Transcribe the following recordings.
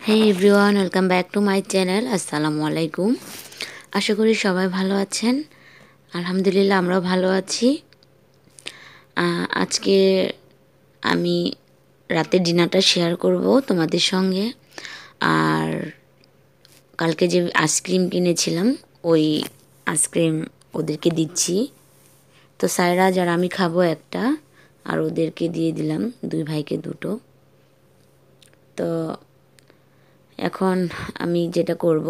Hey everyone, welcome back to my channel. আসসালামু আলাইকুম। আশা করি সবাই ভালো আছেন। আলহামদুলিল্লাহ আমরাও ভালো আছি। আজকে আমি রাতের ডিনারটা শেয়ার করব তোমাদের সঙ্গে। আর কালকে যে আইসক্রিম কিনেছিলাম ওই আইসক্রিম ওদেরকে দিচ্ছি। তো সাইরাজ আর আমি খাবো একটা, আর ওদেরকে দিয়ে দিলাম, দুই ভাইকে দুটো। তো এখন আমি যেটা করব,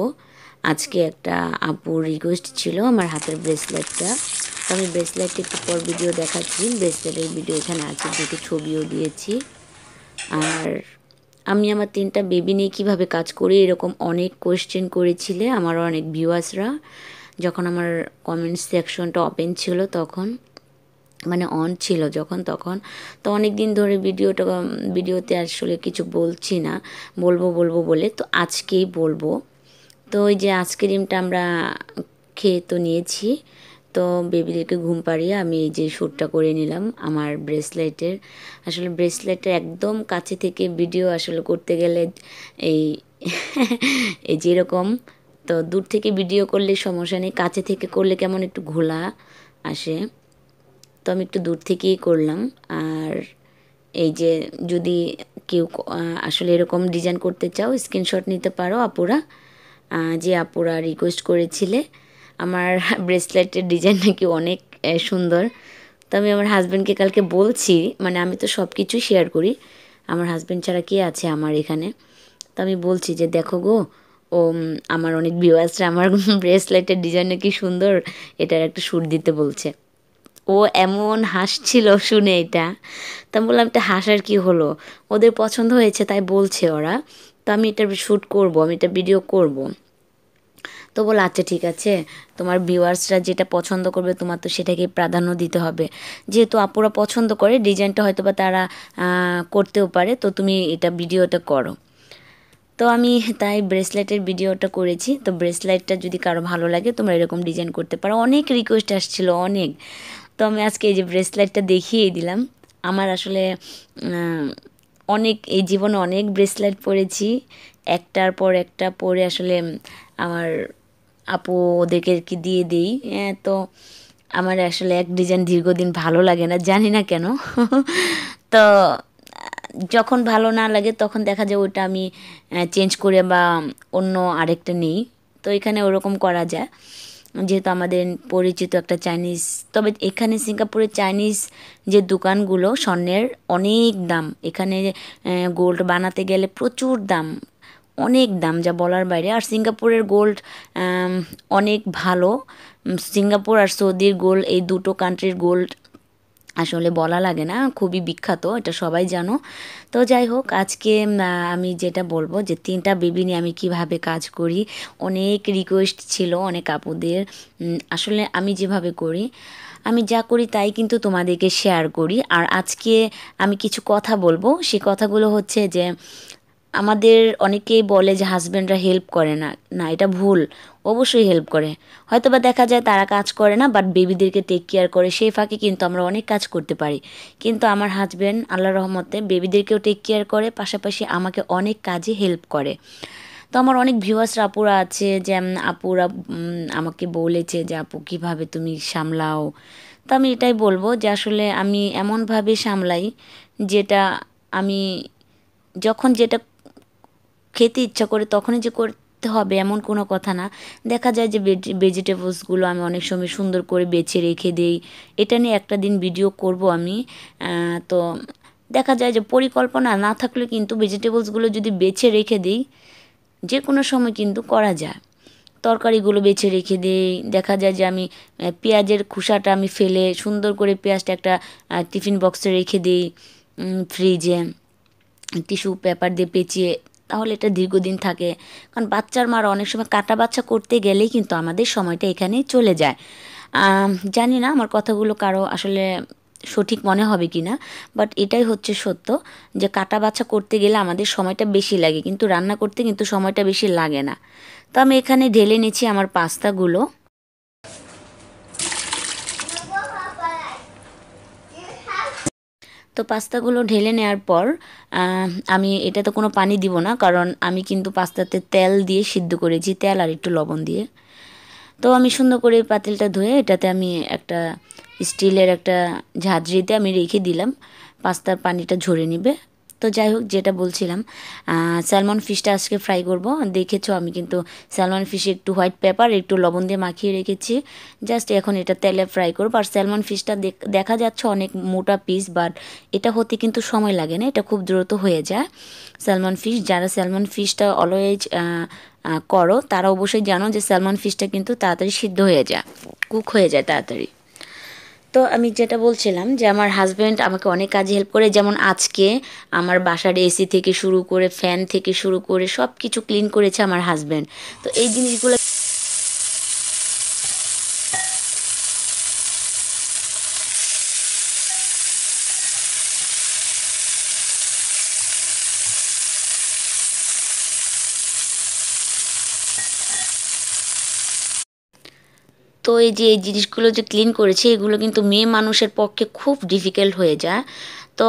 আজকে একটা আপুর রিকোয়েস্ট ছিল আমার হাতের ব্রেসলেটটা। তো আমি ব্রেসলেটটা একটু পর ভিডিও দেখাচ্ছি। ব্রেসলেটের ভিডিও এখানে আছে, দুটো ছবিও দিয়েছি। আর আমি আমার 3টা বেবি নিয়ে কীভাবে কাজ করি এরকম অনেক কোয়েশ্চেন করেছিলে আমার অনেক ভিউয়ার্সরা, যখন আমার কমেন্ট সেকশনটা ওপেন ছিল তখন, মানে অন ছিল যখন তখন। তো অনেক দিন ধরে ভিডিওতে আসলে কিছু বলছি না, বলবো বলে তো আজকেই বলবো। তো ওই যে আইসক্রিমটা আমরা খেয়ে তো নিয়েছি, তো বেবিদেরকে ঘুম পাড়িয়ে আমি এই যে শ্যুটটা করে নিলাম আমার ব্রেসলেটের। আসলে ব্রেসলেটের একদম কাছে থেকে ভিডিও আসলে করতে গেলে এই এই যেরকম, তো দূর থেকে ভিডিও করলে সমস্যা নেই, কাছে থেকে করলে কেমন একটু ঘোলা আসে। তো আমি একটু দূর থেকেই করলাম। আর এই যে যদি কেউ আসলে এরকম ডিজাইন করতে চাও স্ক্রিনশট নিতে পারো আপুরা, যে আপুরা রিকোয়েস্ট করেছিলে। আমার ব্রেসলেটের ডিজাইন নাকি অনেক সুন্দর। তো আমি আমার হাজব্যান্ডকে কালকে বলছি, মানে আমি তো সব কিছুই শেয়ার করি, আমার হাজব্যান্ড ছাড়া কে আছে আমার এখানে। তো আমি বলছি যে দেখো গো, ও আমার অনেক ভিউয়ার্সরা আমার ব্রেসলেটের ডিজাইন নাকি সুন্দর, এটার একটা শ্যুট দিতে বলছে। ও এমন হাসছিল শুনে এটা। তা বললাম এটা হাসার কি হলো, ওদের পছন্দ হয়েছে তাই বলছে ওরা, তো আমি এটা শ্যুট করব, আমি এটা ভিডিও করব। তো বলো আচ্ছা ঠিক আছে, তোমার ভিউয়ার্সরা যেটা পছন্দ করবে তোমার তো সেটাকেই প্রাধান্য দিতে হবে। যেহেতু আপুরা পছন্দ করে ডিজাইনটা হয়তো বা তারা করতেও পারে, তো তুমি এটা ভিডিওটা করো। তো আমি তাই ব্রেসলেটের ভিডিওটা করেছি। তো ব্রেসলেটটা যদি কারো ভালো লাগে তোমরা এরকম ডিজাইন করতে পারো, অনেক রিকোয়েস্ট আসছিল অনেক। তো আমি আজকে এই যে ব্রেসলেটটা দেখিয়ে দিলাম। আমার আসলে অনেক এই জীবনে অনেক ব্রেসলেট পরেছি, একটার পর একটা পরে আসলে আমার আপু ওদেরকে কি দিয়ে দিই। তো আমার আসলে এক ডিজাইন দীর্ঘদিন ভালো লাগে না, জানি না কেন। তো যখন ভালো না লাগে তখন দেখা যায় ওটা আমি চেঞ্জ করে বা অন্য আরেকটা নিই। তো এখানে ওরকম করা যায়, যেহেতু আমাদের পরিচিত একটা চাইনিজ। তবে এখানে সিঙ্গাপুরে চাইনিজ যে দোকানগুলো স্বর্ণের অনেক দাম, এখানে গোল্ড বানাতে গেলে প্রচুর দাম, অনেক দাম যা বলার বাইরে। আর সিঙ্গাপুরের গোল্ড অনেক ভালো। সিঙ্গাপুর আর সৌদির গোল্ড, এই দুটো কান্ট্রির গোল্ড আসলে বলা লাগে না, খুবই বিখ্যাত, এটা সবাই জানো। তো যাই হোক, আজকে আমি যেটা বলবো যে 3টা বেবি নিয়ে আমি কিভাবে কাজ করি, অনেক রিকোয়েস্ট ছিল অনেক আপুদের। আসলে আমি যেভাবে করি, আমি যা করি তাই কিন্তু তোমাদেরকে শেয়ার করি। আর আজকে আমি কিছু কথা বলবো, সে কথাগুলো হচ্ছে যে আমাদের অনেকেই বলে যে হাজব্যান্ডরা হেল্প করে না, না এটা ভুল, অবশ্যই হেল্প করে। হয়তো বা দেখা যায় তারা কাজ করে না, বাট বেবিদেরকে টেক কেয়ার করে, সেই ফাঁকে কিন্তু আমরা অনেক কাজ করতে পারি। কিন্তু আমার হাজব্যান্ড আল্লাহর রহমতে বেবিদেরকেও টেক কেয়ার করে, পাশাপাশি আমাকে অনেক কাজে হেল্প করে। তো আমার অনেক ভিউয়ার্সরা আপুরা আছে যে আপুরা আমাকে বলেছে যে আপু কীভাবে তুমি সামলাও। তো আমি এটাই বলবো যে আসলে আমি এমনভাবে সামলাই যেটা আমি যখন যেটা খেতে ইচ্ছা করে তখনই যে করতে হবে এমন কোনো কথা না। দেখা যায় যে ভেজিটেবলসগুলো আমি অনেক সময় সুন্দর করে বেছে রেখে দেই, এটা নিয়ে একটা দিন ভিডিও করব আমি। তো দেখা যায় যে পরিকল্পনা না থাকলে কিন্তু ভেজিটেবলসগুলো যদি বেছে রেখে দিই যে কোনো সময় কিন্তু করা যায়। তরকারিগুলো বেছে রেখে দিই, দেখা যায় যে আমি পেঁয়াজের খোসাটা আমি ফেলে সুন্দর করে পেঁয়াজটা একটা টিফিন বক্সে রেখে দিই, ফ্রিজে টিস্যু পেপার দিয়ে পেঁচিয়ে, তাহলে এটা দীর্ঘদিন থাকে। কারণ বাচ্চার মারা অনেক সময় কাটা বাচ্চা করতে গেলেই কিন্তু আমাদের সময়টা এখানেই চলে যায়। জানি না আমার কথাগুলো কারো আসলে সঠিক মনে হবে কি না, বাট এটাই হচ্ছে সত্য যে কাটা বাছা করতে গেলে আমাদের সময়টা বেশি লাগে, কিন্তু রান্না করতে কিন্তু সময়টা বেশি লাগে না। তো আমি এখানে ঢেলে নিচ্ছি আমার পাস্তাগুলো। তো পাস্তাগুলো ঢেলে নেওয়ার পর আমি এটাতে কোনো পানি দিব না, কারণ আমি কিন্তু পাস্তাতে তেল দিয়ে সিদ্ধ করেছি, তেল আর একটু লবণ দিয়ে। তো আমি সুন্দর করে পাতিলটা ধুয়ে এটাতে আমি একটা স্টিলের একটা ঝাঁঝরিতে আমি রেখে দিলাম, পাস্তার পানিটা ঝরে নিবে। তো যাই হোক, যেটা বলছিলাম, স্যালমন ফিশটা আজকে ফ্রাই করব। দেখেছো আমি কিন্তু স্যালমন ফিশে একটু হোয়াইট পেপার একটু লবণ দিয়ে মাখিয়ে রেখেছি, জাস্ট এখন এটা তেলে ফ্রাই করবো। আর স্যালমন ফিশটা দেখা যাচ্ছে অনেক মোটা পিস, বাট এটা হতে কিন্তু সময় লাগে না, এটা খুব দ্রুত হয়ে যায়। স্যালমন ফিশ, যারা স্যালমন ফিশটা অলওয়েজ করো তারা অবশ্যই জানো যে স্যালমন ফিশটা কিন্তু তাড়াতাড়ি সিদ্ধ হয়ে যায়, কুক হয়ে যায় তাড়াতাড়ি। তো আমি যেটা বলছিলাম যে আমার হাজব্যান্ড আমাকে অনেক কাজে হেল্প করে, যেমন আজকে আমার বাসার এসি থেকে শুরু করে ফ্যান থেকে শুরু করে সব কিছু ক্লিন করেছে আমার হাজব্যান্ড। তো এই জিনিসগুলো তো এই জিনিসগুলো যে ক্লিন করেছে এগুলো কিন্তু মেয়ে মানুষের পক্ষে খুব ডিফিকাল্ট হয়ে যায়। তো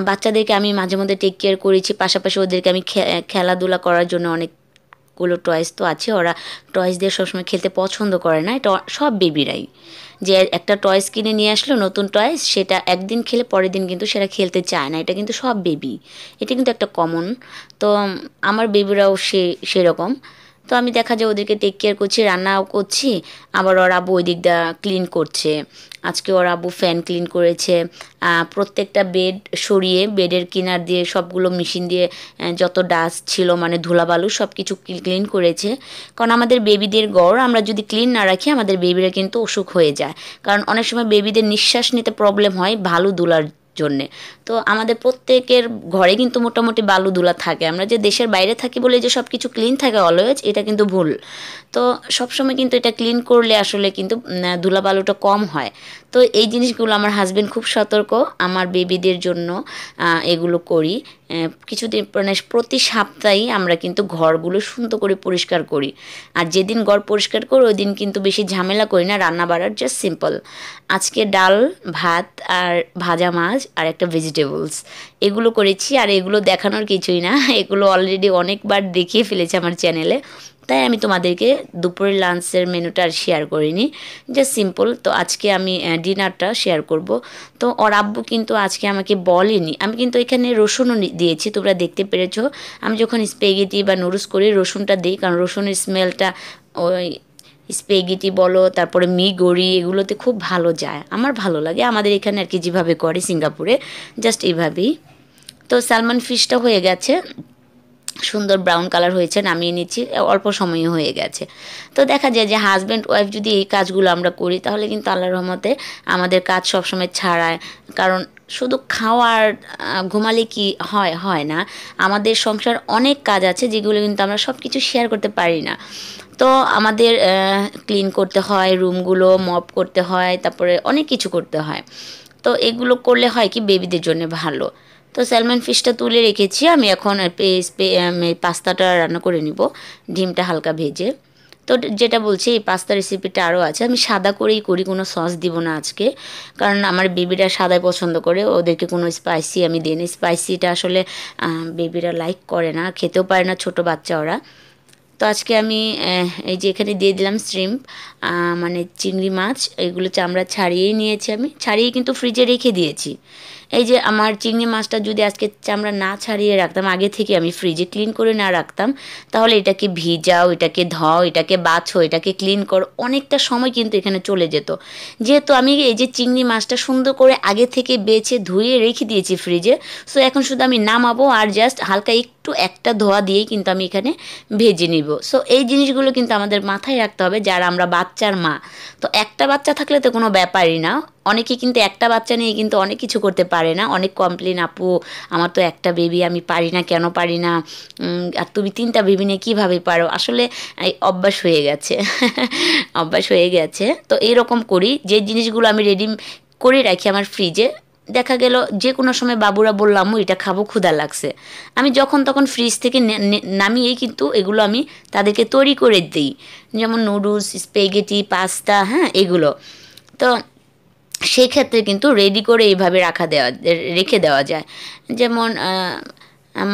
বাচ্চাদেরকে আমি মাঝে মধ্যে টেক কেয়ার করেছি, পাশাপাশি ওদেরকে আমি খেলাধুলা করার জন্য অনেকগুলো টয়েস তো আছে, ওরা টয়েস দিয়ে সবসময় খেলতে পছন্দ করে না, এটা সব বেবিরাই। যে একটা টয়েস কিনে নিয়ে আসলো নতুন টয়েস, সেটা একদিন খেলে পরের দিন কিন্তু সেটা খেলতে চায় না, এটা কিন্তু সব বেবি, এটা কিন্তু একটা কমন। তো আমার বেবিরাও সেরকম। তো আমি দেখা যায় ওদেরকে টেক কেয়ার করছি, রান্নাও করছি, আবার ওর আব্বু ওই দিক দিয়ে ক্লিন করছে। আজকে ওর আব্বু ফ্যান ক্লিন করেছে, প্রত্যেকটা বেড সরিয়ে বেডের কিনার দিয়ে সবগুলো মেশিন দিয়ে যত ডাস্ট ছিল মানে ধুলাবালু সব কিছু ক্লিন করেছে। কারণ আমাদের বেবিদের গড় আমরা যদি ক্লিন না রাখি আমাদের বেবিরা কিন্তু অসুখ হয়ে যায়, কারণ অনেক সময় বেবিদের নিঃশ্বাস নিতে প্রবলেম হয় বালু দুলার জন্যে। তো আমাদের প্রত্যেকের ঘরে কিন্তু মোটামুটি বালু ধুলা থাকে, আমরা যে দেশের বাইরে থাকি বলে যে সব কিছু ক্লিন থাকে অলওয়েজ, এটা কিন্তু ভুল। তো সবসময় কিন্তু এটা ক্লিন করলে আসলে কিন্তু ধুলা বালুটা কম হয়। তো এই জিনিসগুলো আমার হাজব্যান্ড খুব সতর্ক, আমার বেবিদের জন্য এগুলো করি। কিছুদিন মানে প্রতি সপ্তাহেই আমরা কিন্তু ঘরগুলো সুন্দর করে পরিষ্কার করি। আর যেদিন ঘর পরিষ্কার করি ওই দিন কিন্তু বেশি ঝামেলা করি না রান্না বাড়ার, জাস্ট সিম্পল। আজকে ডাল ভাত আর ভাজা মাছ আর একটা ভেজিটেবলস এগুলো করেছি। আর এগুলো দেখানোর কিছুই না, এগুলো অলরেডি অনেকবার দেখিয়ে ফেলেছে আমার চ্যানেলে, তাই আমি তোমাদেরকে দুপুরের লাঞ্চের মেনুটা আর শেয়ার করিনি, জাস্ট সিম্পল। তো আজকে আমি ডিনারটা শেয়ার করব। তো ওর আব্বু কিন্তু আজকে আমাকে বলেনি, আমি কিন্তু এখানে রসুনও দিয়েছি, তোমরা দেখতে পেরেছো। আমি যখন স্পেগেটি বা নুডলস করি রসুনটা দিই, কারণ রসুনের স্মেলটা ওই স্পেগেটি বলো তারপরে গড়ি এগুলোতে খুব ভালো যায়, আমার ভালো লাগে। আমাদের এখানে আর কি যেভাবে করে সিঙ্গাপুরে জাস্ট এইভাবেই। তো স্যালমন ফিশটা হয়ে গেছে, সুন্দর ব্রাউন কালার হয়েছে, নামিয়ে নিচ্ছি, অল্প সময়ে হয়ে গেছে। তো দেখা যায় যে হাজব্যান্ড ওয়াইফ যদি এই কাজগুলো আমরা করি তাহলে কিন্তু আল্লাহর রহমতে আমাদের কাজ সবসময় ছাড়ায়। কারণ শুধু খাওয়ার ঘুমালে কি হয় না, আমাদের সংসার অনেক কাজ আছে যেগুলো কিন্তু আমরা সব কিছু শেয়ার করতে পারি না। তো আমাদের ক্লিন করতে হয়, রুমগুলো মপ করতে হয়, তারপরে অনেক কিছু করতে হয়। তো এগুলো করলে হয় কি বেবিদের জন্য ভালো। তো স্যালমন ফিশটা তুলে রেখেছি, আমি এখন পাস্তাটা রান্না করে নিব, ডিমটা হালকা ভেজে। তো যেটা বলছি এই পাস্তা রেসিপিটা আরও আছে, আমি সাদা করেই করি, কোনো সস দিব না আজকে, কারণ আমার বেবিরা সাদাই পছন্দ করে, ওদেরকে কোনো স্পাইসি আমি দিই না, স্পাইসিটা আসলে বেবিরা লাইক করে না, খেতেও পারে না ছোট বাচ্চা ওরা। তো আজকে আমি এই যে এখানে দিয়ে দিলাম শ্রিম্প, মানে চিংড়ি মাছ, এগুলো চামড়া ছাড়িয়েই নিয়েছি, আমি ছাড়িয়ে কিন্তু ফ্রিজে রেখে দিয়েছি। এই যে আমার চিংড়ি মাছটা যদি আজকে চামড়া না ছাড়িয়ে রাখতাম, আগে থেকে আমি ফ্রিজে ক্লিন করে না রাখতাম, তাহলে এটাকে ভিজাও, এটাকে ধোও, এটাকে বাছো, এটাকে ক্লিন করো, অনেকটা সময় কিন্তু এখানে চলে যেত। যেহেতু আমি এই যে চিংড়ি মাছটা সুন্দর করে আগে থেকে বেছে ধুয়ে রেখে দিয়েছি ফ্রিজে, সো এখন শুধু আমি নামাবো আর জাস্ট হালকা একটু একটা ধোয়া দিয়েই কিন্তু আমি এখানে ভেজে নিব। সো এই জিনিসগুলো কিন্তু আমাদের মাথায় রাখতে হবে যারা আমরা বাচ্চার মা। তো একটা বাচ্চা থাকলে তো কোনো ব্যাপারই না, অনেকে কিন্তু একটা বাচ্চা নিয়ে কিন্তু অনেক কিছু করতে পারে না, অনেক কমপ্লেন, আপু আমার তো একটা বেবি, আমি পারি না, কেন পারি না, আর তুমি তিনটা বেবি নিয়ে কীভাবে পারো। আসলে এই অভ্যাস হয়ে গেছে অভ্যাস হয়ে গেছে। তো এইরকম করি, যে জিনিসগুলো আমি রেডি করে রাখি আমার ফ্রিজে, দেখা গেল যে কোনো সময় বাবুরা বললাম এটা খাবো, ক্ষুধা লাগছে, আমি যখন তখন ফ্রিজ থেকে নামিয়েই কিন্তু এগুলো আমি তাদেরকে তৈরি করে দিই, যেমন নুডলস, স্পেগেটি, পাস্তা, হ্যাঁ এগুলো। তো সেই ক্ষেত্রে কিন্তু রেডি করে এইভাবে রেখে দেওয়া যায়। যেমন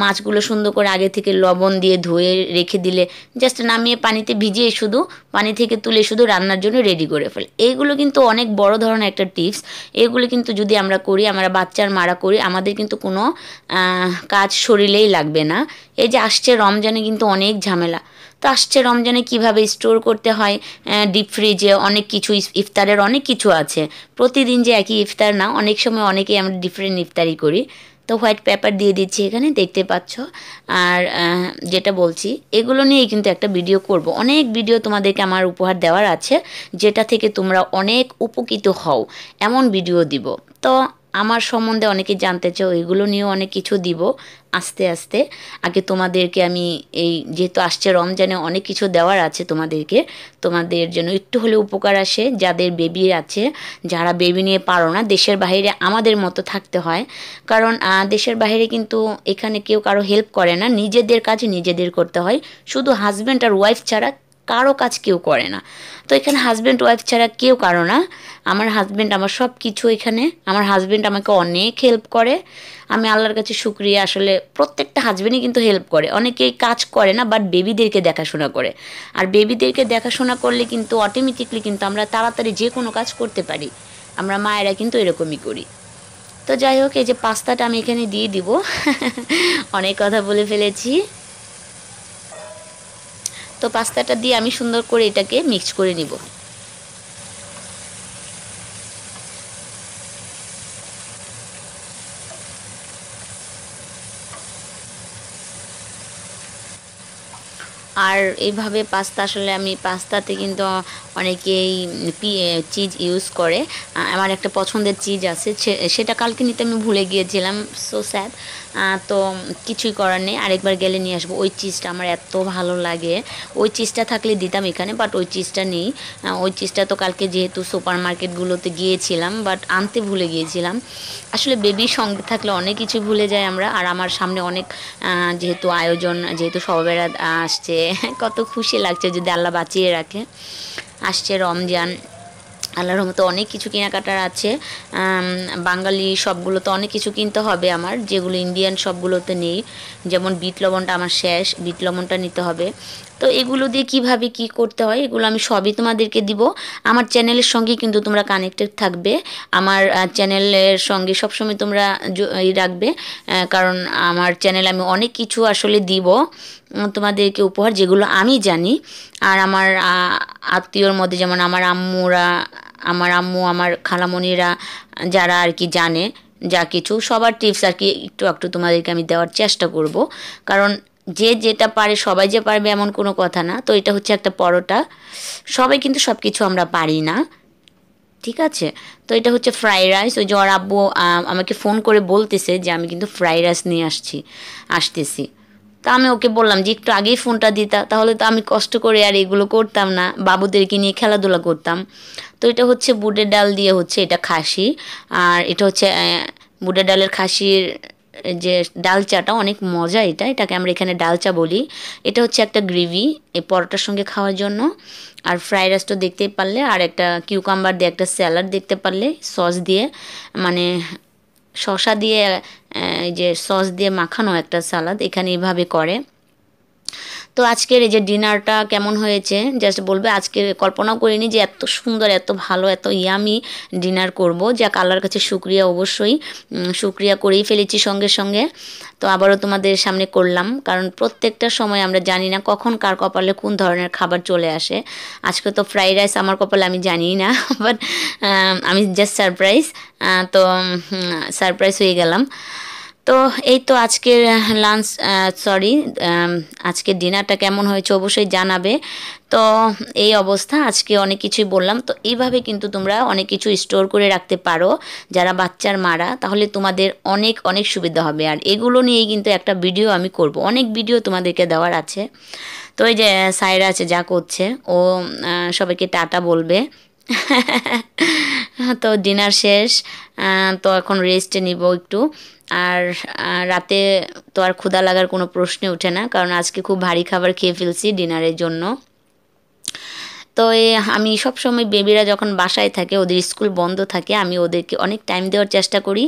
মাছগুলো সুন্দর করে আগে থেকে লবণ দিয়ে ধুয়ে রেখে দিলে জাস্ট নামিয়ে পানিতে ভিজিয়ে শুধু পানি থেকে তুলে শুধু রান্নার জন্য রেডি করে ফেলে। এইগুলো কিন্তু অনেক বড় ধরনের একটা টিপস। এগুলো কিন্তু যদি আমরা করি, আমরা বাচ্চার মারা করি, আমাদের কিন্তু কোনো কাজ শরীরেই লাগবে না। এই যে আসছে রমজানে কিন্তু অনেক ঝামেলা। তো আসছে রমজানে কিভাবে স্টোর করতে হয়, ডিপ ফ্রিজে অনেক কিছু, ইফতারের অনেক কিছু আছে। প্রতিদিন যে একই ইফতার না, অনেক সময় অনেকেই আমরা ডিফারেন্ট ইফতারি করি। তো হোয়াইট পেপার দিয়ে দিচ্ছি এখানে, দেখতে পাচ্ছ। আর যেটা বলছি, এগুলো নিয়েই কিন্তু একটা ভিডিও করব। অনেক ভিডিও তোমাদেরকে আমার উপহার দেওয়ার আছে, যেটা থেকে তোমরা অনেক উপকৃত হও, এমন ভিডিও দিব। তো আমার সম্বন্ধে অনেকে জানতে চাও, এগুলো নিয়েও অনেক কিছু দিব আস্তে আস্তে। আগে তোমাদেরকে আমি এই যেহেতু আসছে রমজানে অনেক কিছু দেওয়ার আছে তোমাদেরকে, তোমাদের জন্য একটু হলে উপকার আসে। যাদের বেবি আছে, যারা বেবি নিয়ে পারো না, দেশের বাইরে আমাদের মতো থাকতে হয়। কারণ দেশের বাইরে কিন্তু এখানে কেউ কারো হেল্প করে না, নিজেদের কাজ নিজেদের করতে হয়। শুধু হাজব্যান্ড আর ওয়াইফ ছাড়া কারো কাজ কেউ করে না। তো এখানে হাজব্যান্ড ওয়াইফ ছাড়া কেউ কারো না। আমার হাজব্যান্ড আমার সব কিছু। এখানে আমার হাজব্যান্ড আমাকে অনেক হেল্প করে। আমি আল্লাহর কাছে শুকরিয়া। আসলে প্রত্যেকটা হাজব্যান্ডই কিন্তু হেল্প করে, অনেকেই কাজ করে না, বাট বেবিদেরকে দেখাশোনা করে। আর বেবিদেরকে দেখাশোনা করলে কিন্তু অটোমেটিকলি কিন্তু আমরা তাড়াতাড়ি যে কোনো কাজ করতে পারি। আমরা মায়েরা কিন্তু এরকমই করি। তো যাই হোক, এই যে পাস্তাটা আমি এখানে দিয়ে দিব। অনেক কথা বলে ফেলেছি। তো পাস্তাটা দিয়ে আমি সুন্দর করে এটাকে মিক্স করে নিব। আর এইভাবে পাস্তা, আসলে আমি পাস্তাতে কিন্তু অনেকেই চিজ ইউজ করে। আমার একটা পছন্দের চিজ আছে, সেটা কালকে নিতে আমি ভুলে গিয়েছিলাম, সো স্যাড। তো কিছুই করার নেই, আরেকবার গেলে নিয়ে আসবো। ওই চিজটা আমার এত ভালো লাগে, ওই চিজটা থাকলে দিতাম এখানে, বাট ওই চিজটা নেই। ওই চিজটা তো কালকে যেহেতু সুপার মার্কেটগুলোতে গিয়েছিলাম, বাট আনতে ভুলে গিয়েছিলাম। আসলে বেবির সঙ্গে থাকলে অনেক কিছু ভুলে যাই আমরা। আর আমার সামনে অনেক যেহেতু আয়োজন, যেহেতু সবেরা আসছে, কত খুশি লাগছে যদি আল্লাহ বাঁচিয়ে রাখে। আসছে রমজান, আল্লাহর রহমতে অনেক কিছু কেনাকাটার আছে। বাঙালি সবগুলোতে অনেক কিছু কিনতে হবে আমার, যেগুলো ইন্ডিয়ান সবগুলোতে নেই। যেমন বিট লবণটা আমার শেষ, বিট লবণটা নিতে হবে। তো এগুলো দিয়ে কিভাবে কি করতে হয়, এগুলো আমি সবই তোমাদেরকে দিব। আমার চ্যানেলের সঙ্গে কিন্তু তোমরা কানেক্টেড থাকবে। আমার চ্যানেলের সঙ্গে সবসময় তোমরা রাখবে, কারণ আমার চ্যানেলে আমি অনেক কিছু আসলে দিব তোমাদেরকে উপহার, যেগুলো আমি জানি। আর আমার আত্মীয়র মধ্যে যেমন আমার আম্মুরা, আমার আম্মু, আমার খালামণিরা, যারা আর কি জানে যা কিছু, সবার টিপস আর কি একটু একটু তোমাদেরকে আমি দেওয়ার চেষ্টা করব। কারণ যে যেটা পারে সবাই যে পারবে এমন কোনো কথা না। তো এটা হচ্ছে একটা পরোটা, সবাই কিন্তু সব কিছু আমরা পারি না, ঠিক আছে। তো এটা হচ্ছে ফ্রাইড রাইস। ওই যে ওর আব্বু আমাকে ফোন করে বলতেছে যে আমি কিন্তু ফ্রাইড রাইস নিয়ে আসতেছি। তা আমি ওকে বললাম যে একটু আগেই ফোনটা দিতা, তাহলে তো আমি কষ্ট করে আর এগুলো করতাম না, বাবুদেরকে নিয়ে খেলাধুলা করতাম। তো এটা হচ্ছে বুটের ডাল দিয়ে হচ্ছে এটা খাসি। আর এটা হচ্ছে বুটের ডালের খাসির যে ডালচাটা অনেক মজা, এটাকে আমরা এখানে ডালচা বলি। এটা হচ্ছে একটা গ্রেভি এই পরোটার সঙ্গে খাওয়ার জন্য। আর ফ্রাইড রাইসটা দেখতেই পারলে, আর একটা কিউকাম্বার দিয়ে একটা স্যালাড দেখতে পারলে, সস দিয়ে, মানে শসা দিয়ে, এই যে সস দিয়ে মাখানো একটা সালাদ এখানে এইভাবে করে। তো আজকের এই যে ডিনারটা কেমন হয়েছে জাস্ট বলবে। আজকে কল্পনাও করিনি যে এত সুন্দর, এত ভালো, এত ইয়ামি ডিনার করব। যাক, আল্লাহর কাছে শুক্রিয়া, অবশ্যই শুক্রিয়া করেই ফেলেছি সঙ্গে সঙ্গে। তো আবারও তোমাদের সামনে করলাম, কারণ প্রত্যেকটা সময় আমরা জানি না কখন কার কপালে কোন ধরনের খাবার চলে আসে। আজকে তো ফ্রাইড রাইস আমার কপালে, আমি জানিই না, বাট আমি জাস্ট সারপ্রাইজ। তো সারপ্রাইজ হয়ে গেলাম। তো এই তো আজকের লাঞ্চ, সরি, আজকের ডিনারটা কেমন হয়েছে অবশ্যই জানাবে। তো এই অবস্থা, আজকে অনেক কিছুই বললাম। তো এইভাবে কিন্তু তোমরা অনেক কিছু স্টোর করে রাখতে পারো যারা বাচ্চার মারা, তাহলে তোমাদের অনেক অনেক সুবিধা হবে। আর এগুলো নিয়েই কিন্তু একটা ভিডিও আমি করব, অনেক ভিডিও তোমাদেরকে দেওয়ার আছে। তো এই যে সাইরা আছে যা করছে, ও সবাইকে টাটা বলবে। তো ডিনার শেষ, তো এখন রেস্ট নিব একটু। আর রাতে তো আর ক্ষুধা লাগার কোনো প্রশ্নে ওঠে না, কারণ আজকে খুব ভারী খাবার খেয়ে ফেলছি ডিনারের জন্য। তো তো আমি সবসময় বেবিরা যখন বাসায় থাকে, ওদের স্কুল বন্ধ থাকে, আমি ওদেরকে অনেক টাইম দেওয়ার চেষ্টা করি।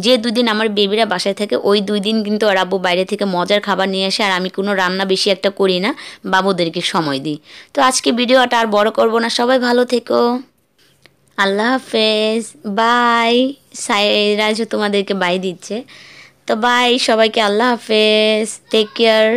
যে 2 দিন আমার বেবিরা বাসায় থাকে ওই 2 দিন কিন্তু ওর আব্বু বাইরে থেকে মজার খাবার নিয়ে আসে, আর আমি কোনো রান্না বেশি একটা করি না, বাবুদেরকে সময় দিই। তো আজকে ভিডিওটা আর বড় করব না, সবাই ভালো থেকো, আল্লাহ হাফেজ, বাই। সাইরাজও তোমাদেরকে বাই দিচ্ছে। তো বাই সবাইকে, আল্লাহ হাফেজ, টেক কেয়ার।